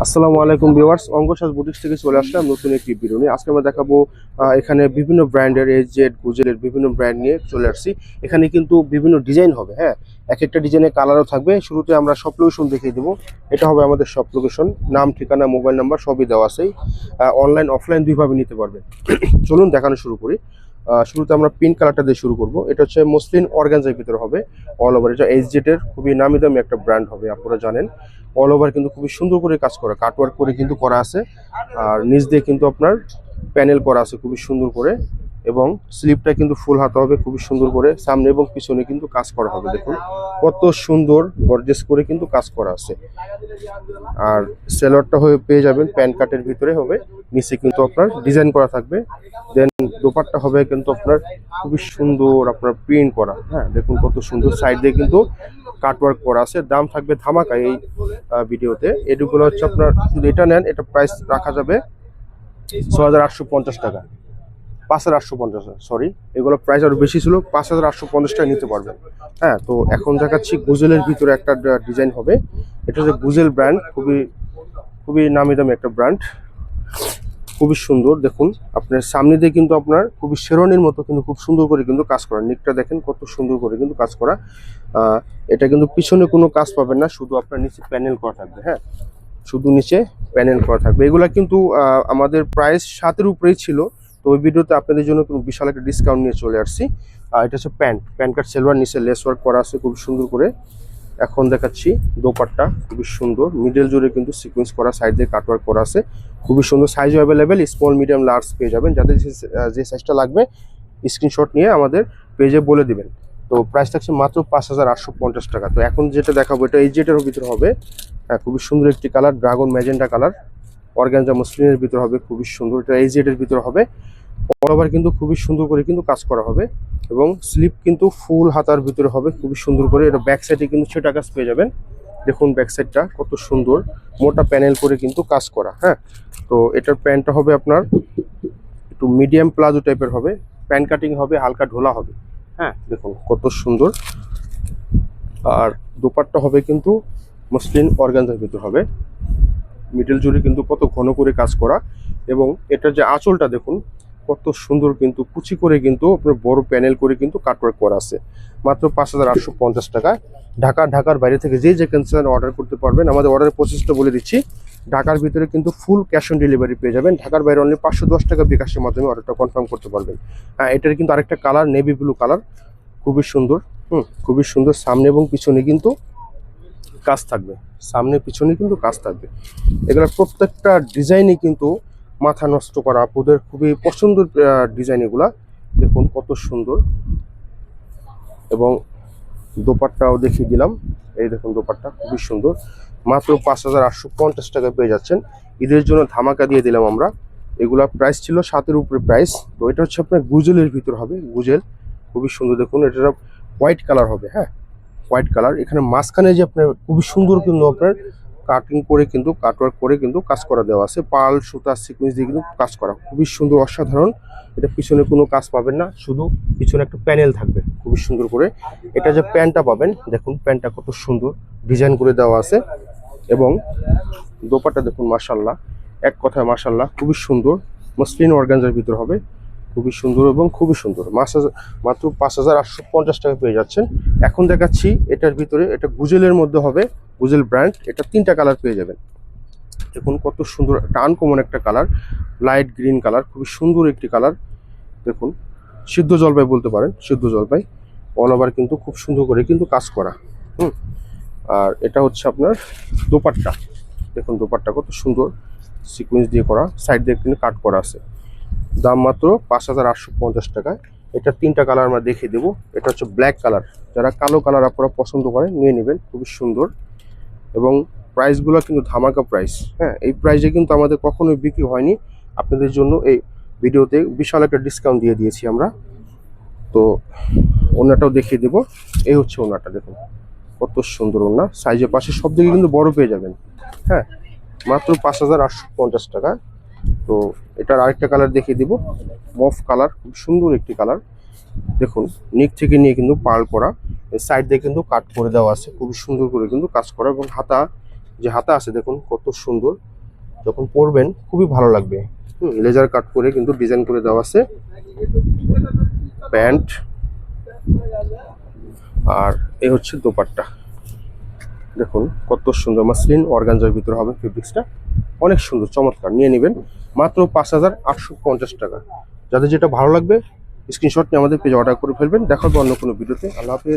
আসসালামু আলাইকুম viewers, অঙ্গসাজ boutiques থেকে চলে আসলাম নতুন একটি ভিডিও নিয়ে। আজকে আমরা দেখাবো এখানে বিভিন্ন ব্র্যান্ডের এজেড গুজেলের বিভিন্ন ব্র্যান্ড নিয়ে চলে আসছি। এখানে কিন্তু বিভিন্ন ডিজাইন হবে, হ্যাঁ, এক একটা ডিজাইনের কালারও থাকবে। শুরুতে আমরা শপ লোকেশন দেখিয়ে দেবো। এটা হবে আমাদের শপ লোকেশন, নাম ঠিকানা মোবাইল নাম্বার সবই দেওয়া আছে। অনলাইন অফলাইন দুইভাবে নিতে পারবেন। চলুন দেখানো শুরু করি। শুরুতে আমরা পিঙ্ক কালারটা দিয়ে শুরু করব। এটা হচ্ছে মসলিন অর্গানজার ভিতরে হবে অল ওভার। এটা এজেড এর খুবই নামি দামি একটা ব্র্যান্ড হবে, আপনারা জানেন। অল ওভার কিন্তু খুবই সুন্দর করে কাজ করা, কাটওয়ার্ক করে কিন্তু করা আছে। আর নিচ দিয়ে কিন্তু আপনার প্যানেল করা আছে খুবই সুন্দর করে, এবং স্লিপটা কিন্তু ফুল হাতা হবে খুবই সুন্দর করে। সামনে এবং পিছনে কিন্তু কাজ করা হবে, দেখুন কত সুন্দর গর্জিয়াস করে কিন্তু কাজ করা আছে। আর সেলোয়ারটা হয়ে পেয়ে যাবেন প্যান কাটের ভিতরে হবে, নিচে কিন্তু আপনার ডিজাইন করা থাকবে। দেন দোপাট্টা হবে কিন্তু আপনার খুবই সুন্দর আপনার প্রিন্ট করা, হ্যাঁ দেখুন কত সুন্দর। সাইড দিয়ে কিন্তু কাটওয়ার্ক করা আছে। দাম থাকবে ধামাকা এই ভিডিওতে। এগুলো হচ্ছে আপনার যদি এটা নেন, এটা প্রাইস রাখা যাবে ৬,৮৫০ টাকা, ৫,৮৫০, সরি, এগুলো প্রাইস আরো বেশি ছিল। ৫,৮৫০ টাকা নিতে পারবেন। হ্যাঁ, তো এখন দেখাচ্ছি গুজেলের ভিতরে একটা ডিজাইন হবে। এটা হচ্ছে গুজেল ব্র্যান্ড, খুবই খুবই নামি দামি একটা ব্র্যান্ড, খুবই সুন্দর। দেখুন আপনার সামনে দিয়ে কিন্তু আপনার খুবই শেরওয়ানির মতো কিন্তু খুব সুন্দর করে কিন্তু কাজ করা। নিকটা দেখেন কত সুন্দর করে কিন্তু কাজ করা। এটা কিন্তু পিছনে কোনো কাজ পাবেন না, শুধু আপনার নিচে প্যানেল করা থাকবে। হ্যাঁ, শুধু নিচে প্যানেল করা থাকবে। এগুলা কিন্তু আমাদের প্রাইস 7-এর উপরেই ছিল। তো ওই ভিডিওতে আপনাদের জন্য কোনো বিশাল একটা ডিসকাউন্ট নিয়ে চলে আসছি। এটা হচ্ছে প্যান্ট কাট সেলওয়ার, নিচে লেস ওয়ার্ক করা আছে খুব সুন্দর করে। এখন দেখাচ্ছি দোপাট্টা, খুবই সুন্দর মিডল জুড়ে কিন্তু সিকোয়েন্স করা, সাইড দিয়ে কাটওয়ার্ক করা আছে খুবই সুন্দর। Size available, small medium large পেয়ে যাবেন। যাদের যে সাইজটা লাগবে স্ক্রিনশট নিয়ে আমাদের পেজে বলে দিবেন। তো প্রাইস থাকছে মাত্র ৫,৮৫০ টাকা। তো এখন যেটা দেখাবো এটা এই যেটার ভিতরে হবে। হ্যাঁ, খুবই সুন্দর একটি colour, dragon magenta colour, organza মসলিনের ভিতরে হবে খুবই সুন্দর। এটা এই জেডের ভিতরে হবে। অল ওভার কিন্তু খুবই সুন্দর করে কিন্তু কাজ করা হবে, এবং স্লিপ কিন্তু ফুল হাতার ভিতরে হবে খুবই সুন্দর করে। এটা ব্যাক সাইডে কিন্তু ছোটা কাজ পেয়ে যাবেন। দেখুন ব্যাক সাইডটা কত সুন্দর, মোটা প্যানেল করে কিন্তু কাজ করা। হ্যাঁ, তো এটার প্যান্টটা হবে আপনার একটু মিডিয়াম প্লাজো টাইপের হবে, প্যান্ট কাটিং হবে, হালকা ঢোলা হবে। হ্যাঁ, দেখুন কত সুন্দর। আর দোপাট্টা হবে কিন্তু মসলিন অর্গানজার ভিতর হবে, মিডল জুড়ে কিন্তু কত ঘন করে কাজ করা। এবং এটার যে আঁচলটা দেখুন কত সুন্দর, কিন্তু কুচি করে কিন্তু আপনার বড় প্যানেল করে কিন্তু কাটওয়ার্ক করা আছে। মাত্র ৫,৮৫০ টাকা। ঢাকার বাইরে থেকে যে যেখানে অর্ডার করতে পারবেন। আমাদের অর্ডারের প্রসেসটা বলে দিচ্ছি। ঢাকার ভিতরে কিন্তু ফুল ক্যাশ অন ডেলিভারি পেয়ে যাবেন। ঢাকার বাইরে অনলি ৫১০ টাকা বিকাশের মাধ্যমে অর্ডারটা কনফার্ম করতে পারবেন। হ্যাঁ, এটার কিন্তু আরেকটা কালার নেভি ব্লু কালার, খুবই সুন্দর। খুবই সুন্দর। সামনে এবং পিছনে কিন্তু কাজ থাকবে, সামনে পিছনে কিন্তু কাজ থাকবে। এগুলোর প্রত্যেকটা ডিজাইনই কিন্তু মাথা নষ্ট করা, আপুদের খুবই পছন্দের ডিজাইন এগুলা। দেখুন কত সুন্দর। এবং দোপাট্টাও দেখিয়ে দিলাম, এই দেখুন দোপাট্টা খুবই সুন্দর। মাত্র ৫,৮৫০ টাকা পেয়ে যাচ্ছেন। ঈদের জন্য ধামাকা দিয়ে দিলাম আমরা। এগুলা প্রাইস ছিল 7-এর উপরে প্রাইস। তো এটা হচ্ছে আপনার গুজেলের ভিতর হবে, গুজেল খুবই সুন্দর। দেখুন এটা হোয়াইট কালার হবে। হ্যাঁ, হোয়াইট কালার। এখানে মাঝখানে যে আপনার খুবই সুন্দর কিন্তু আপনার কাটিং করে কিন্তু কাটওয়ার্ক করে কিন্তু কাজ করা দেওয়া আছে, পার্ল সুতা সিকোয়েন্স দিয়ে কিন্তু কাজ করা খুবই সুন্দর, অসাধারণ। এটা পিছনে কোনো কাজ পাবেন না, শুধু পিছনে একটা প্যানেল থাকবে খুবই সুন্দর করে। এটা যে প্যান্টটা পাবেন, দেখুন প্যান্টটা কত সুন্দর ডিজাইন করে দেওয়া আছে। এবং দোপাট্টা দেখুন, মাশাল্লাহ, এক কথায় মাশাল্লাহ, খুবই সুন্দর। মসলিন অর্গানজার ভিতর হবে, খুবই সুন্দর এবং খুবই সুন্দর। মাত্র ৫,৮৫০ টাকা পেয়ে যাচ্ছেন। এখন দেখাচ্ছি এটার ভিতরে, এটা গুজেলের মধ্যে হবে, গুজেল ব্র্যান্ড। এটা 3টা কালার পেয়ে যাবেন। দেখুন কত সুন্দর, একটা আনকমন একটা কালার, লাইট গ্রিন কালার, খুবই সুন্দর একটি কালার। দেখুন সিদ্ধ জলপাই বলতে পারেন, সিদ্ধ জলপাই। অল ওভার কিন্তু খুব সুন্দর করে কিন্তু কাজ করা। আর এটা হচ্ছে আপনার দোপাট্টা। দেখুন দোপাট্টা কত সুন্দর, সিকোয়েন্স দিয়ে করা, সাইড দিয়ে কিন্তু কাট করা আছে। দাম মাত্র ৫,৮৫০ টাকায়। এটা 3টা কালার আমরা দেখিয়ে দেবো। এটা হচ্ছে ব্ল্যাক কালার, যারা কালো কালার আপনারা পছন্দ করেন নিয়ে নেবেন, খুবই সুন্দর। এবং প্রাইসগুলো কিন্তু ধামাকা প্রাইস। হ্যাঁ, এই প্রাইসে কিন্তু আমাদের কখনোই বিক্রি হয়নি। আপনাদের জন্য এই ভিডিওতে বিশাল একটা ডিসকাউন্ট দিয়ে দিয়েছি আমরা। তো ওনাটাও দেখিয়ে দেবো। এই হচ্ছে ওনাটা, দেখুন কত সুন্দর ওনা, সাইজের পাশে সব দিকে কিন্তু বড় পেয়ে যাবেন। হ্যাঁ, মাত্র ৫,৮৫০ টাকা। তো এটার আরেকটা কালার দেখিয়ে দিব, মফ কালার, খুব সুন্দর একটি কালার। দেখুন নিক থেকে নিয়ে কিন্তু পার্ল করা, সাইড দিয়ে কিন্তু কাট করে দেওয়া আছে, খুবই সুন্দর করে কিন্তু কাজ করা। এবং হাতা যে হাতা আছে দেখুন কত সুন্দর, যখন পরবেন খুবই ভালো লাগবে। লেজার কাট করে কিন্তু ডিজাইন করে দেওয়া আছে। প্যান্ট আর এই হচ্ছে দোপাট্টা, দেখুন কত সুন্দর মাসলিন অর্গানজার ভিতরে হবে। ফেব্রিক্সটা অনেক সুন্দর, চমৎকার। নিয়ে নেবেন মাত্র 5850 টাকা। যাদের যেটা ভালো লাগবে স্ক্রিনশট নিয়ে আমাদের পেজে অর্ডার করে ফেলবেন। দেখা হবে অন্য কোনো ভিডিওতে। আল্লাহ হাফেজ।